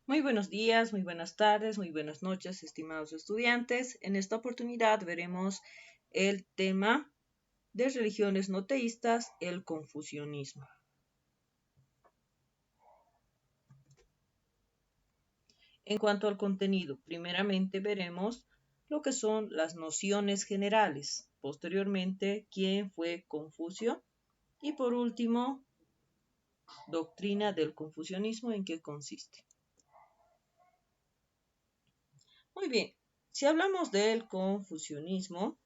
Muy buenos días, muy buenas tardes, muy buenas noches, estimados estudiantes. En esta oportunidad veremos el tema de religiones no teístas, el confucianismo. En cuanto al contenido, primeramente veremos lo que son las nociones generales, posteriormente quién fue Confucio y por último, doctrina del confucianismo, en qué consiste. Muy bien, si hablamos del confucianismo,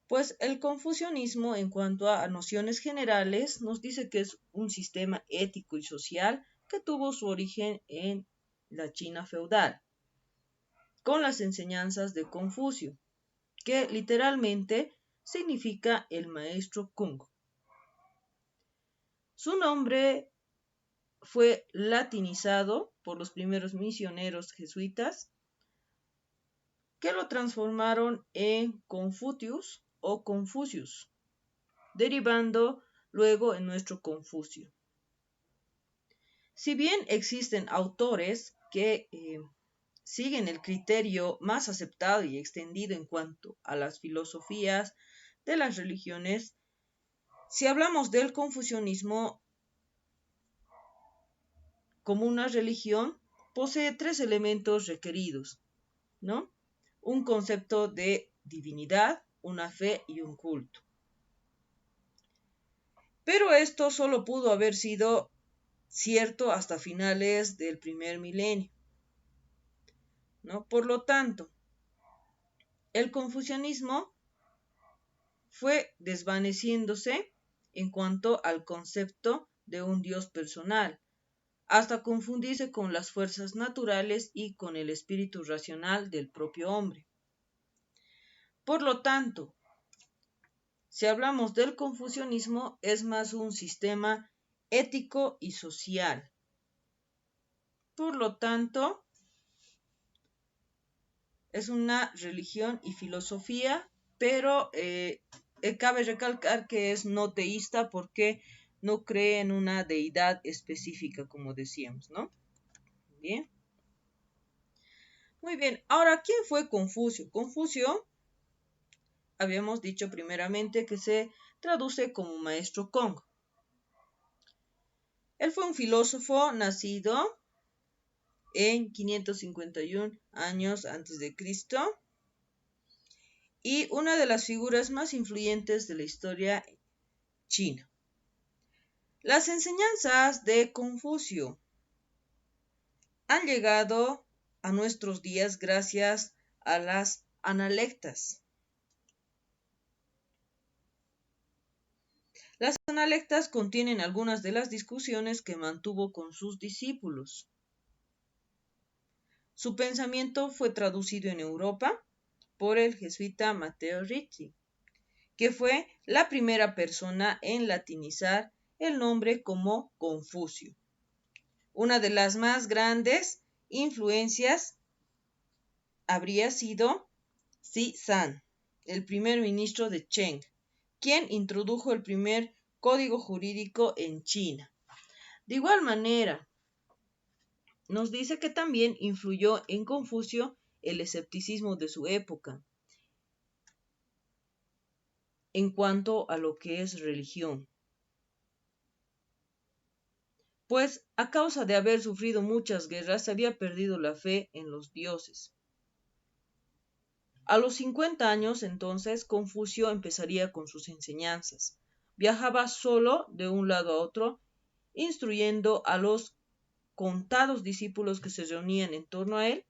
pues el confucianismo, en cuanto a nociones generales, nos dice que es un sistema ético y social que tuvo su origen en la China feudal, con las enseñanzas de Confucio, que literalmente significa el maestro Kung. Su nombre fue latinizado por los primeros misioneros jesuitas, que lo transformaron en Confucius o Confucius, derivando luego en nuestro Confucio. Si bien existen autores que siguen el criterio más aceptado y extendido en cuanto a las filosofías de las religiones, si hablamos del confucianismo como una religión, posee tres elementos requeridos, ¿no? Un concepto de divinidad, una fe y un culto. Pero esto solo pudo haber sido cierto hasta finales del primer milenio, ¿no? Por lo tanto, el confucianismo fue desvaneciéndose en cuanto al concepto de un Dios personal, hasta confundirse con las fuerzas naturales y con el espíritu racional del propio hombre. Por lo tanto, si hablamos del confucianismo, es más un sistema ético y social. Por lo tanto, es una religión y filosofía, pero cabe recalcar que es no teísta porque no cree en una deidad específica, como decíamos, ¿no? Bien. Muy bien, ahora, ¿quién fue Confucio? Confucio, habíamos dicho primeramente que se traduce como maestro Kong. Él fue un filósofo nacido en 551 años antes de Cristo y una de las figuras más influyentes de la historia china. Las enseñanzas de Confucio han llegado a nuestros días gracias a las analectas. Las analectas contienen algunas de las discusiones que mantuvo con sus discípulos. Su pensamiento fue traducido en Europa por el jesuita Matteo Ricci, que fue la primera persona en latinizar el nombre como Confucio. Una de las más grandes influencias habría sido Xi San, el primer ministro de Cheng, quien introdujo el primer código jurídico en China. De igual manera, nos dice que también influyó en Confucio el escepticismo de su época en cuanto a lo que es religión. Pues a causa de haber sufrido muchas guerras se había perdido la fe en los dioses. A los 50 años entonces Confucio empezaría con sus enseñanzas. Viajaba solo de un lado a otro, instruyendo a los contados discípulos que se reunían en torno a él.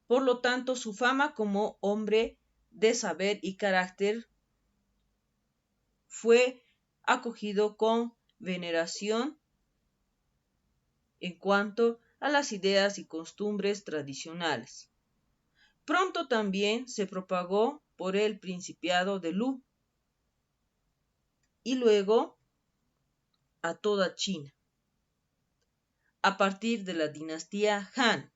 Por lo tanto, su fama como hombre de saber y carácter fue acogido con veneración en cuanto a las ideas y costumbres tradicionales. Pronto también se propagó por el principado de Lu y luego a toda China, a partir de la dinastía Han.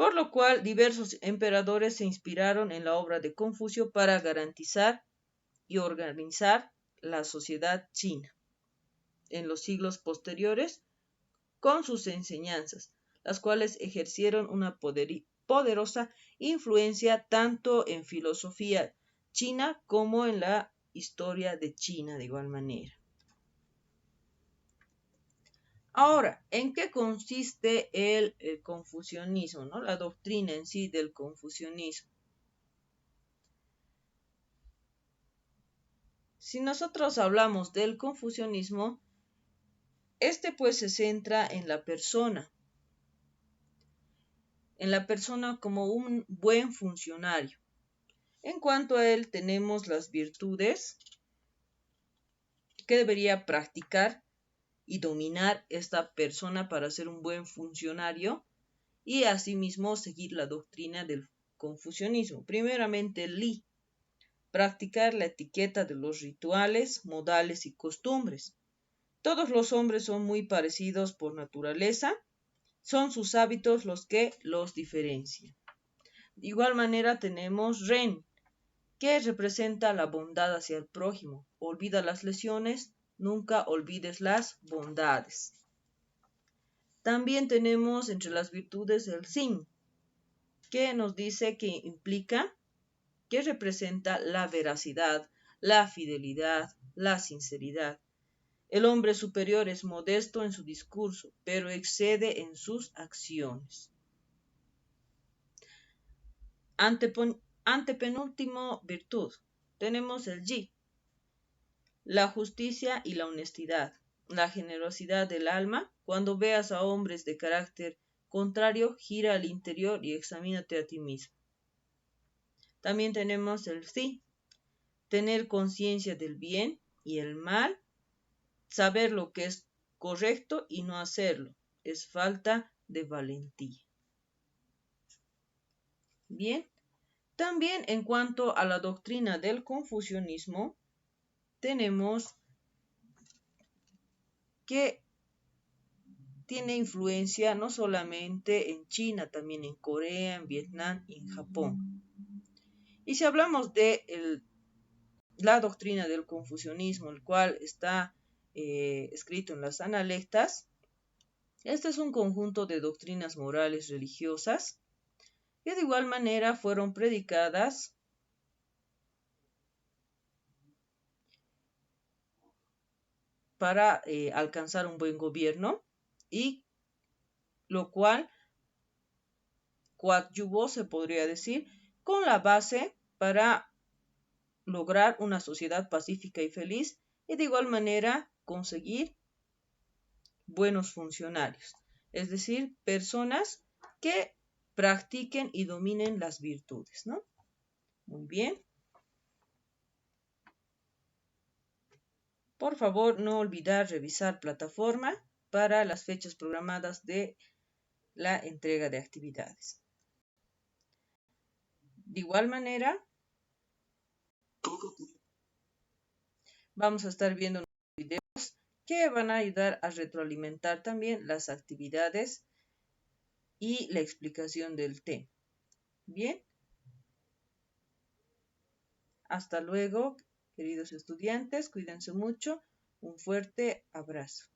Por lo cual diversos emperadores se inspiraron en la obra de Confucio para garantizar y organizar la sociedad china en los siglos posteriores con sus enseñanzas, las cuales ejercieron una poderosa influencia tanto en filosofía china como en la historia de China de igual manera. Ahora, ¿en qué consiste el confucianismo, ¿no? La doctrina en sí del confucianismo. Si nosotros hablamos del confucianismo, este pues se centra en la persona como un buen funcionario. En cuanto a él, tenemos las virtudes que debería practicar y dominar esta persona para ser un buen funcionario y asimismo seguir la doctrina del confucianismo. Primeramente, el Li, practicar la etiqueta de los rituales, modales y costumbres. Todos los hombres son muy parecidos por naturaleza, son sus hábitos los que los diferencian. De igual manera tenemos Ren, que representa la bondad hacia el prójimo. Olvida las lesiones, nunca olvides las bondades. También tenemos entre las virtudes el Xin, que nos dice que implica, que representa la veracidad, la fidelidad, la sinceridad. El hombre superior es modesto en su discurso, pero excede en sus acciones. Antepenúltimo virtud, tenemos el Yi, la justicia y la honestidad, la generosidad del alma. Cuando veas a hombres de carácter contrario, gira al interior y examínate a ti mismo. También tenemos el Zi, tener conciencia del bien y el mal, saber lo que es correcto y no hacerlo, es falta de valentía. Bien, también en cuanto a la doctrina del confucianismo, tenemos que tiene influencia no solamente en China, también en Corea, en Vietnam y en Japón. Y si hablamos de la doctrina del confucianismo, el cual está escrito en las Analectas, este es un conjunto de doctrinas morales religiosas que de igual manera fueron predicadas para alcanzar un buen gobierno y lo cual coadyuvó, se podría decir, con la base para lograr una sociedad pacífica y feliz y de igual manera conseguir buenos funcionarios, es decir, personas que practiquen y dominen las virtudes, ¿no? Muy bien. Por favor, no olvidar revisar plataforma para las fechas programadas de la entrega de actividades. De igual manera, vamos a estar viendo unos videos que van a ayudar a retroalimentar también las actividades y la explicación del tema. Bien. Hasta luego, queridos estudiantes. Cuídense mucho. Un fuerte abrazo.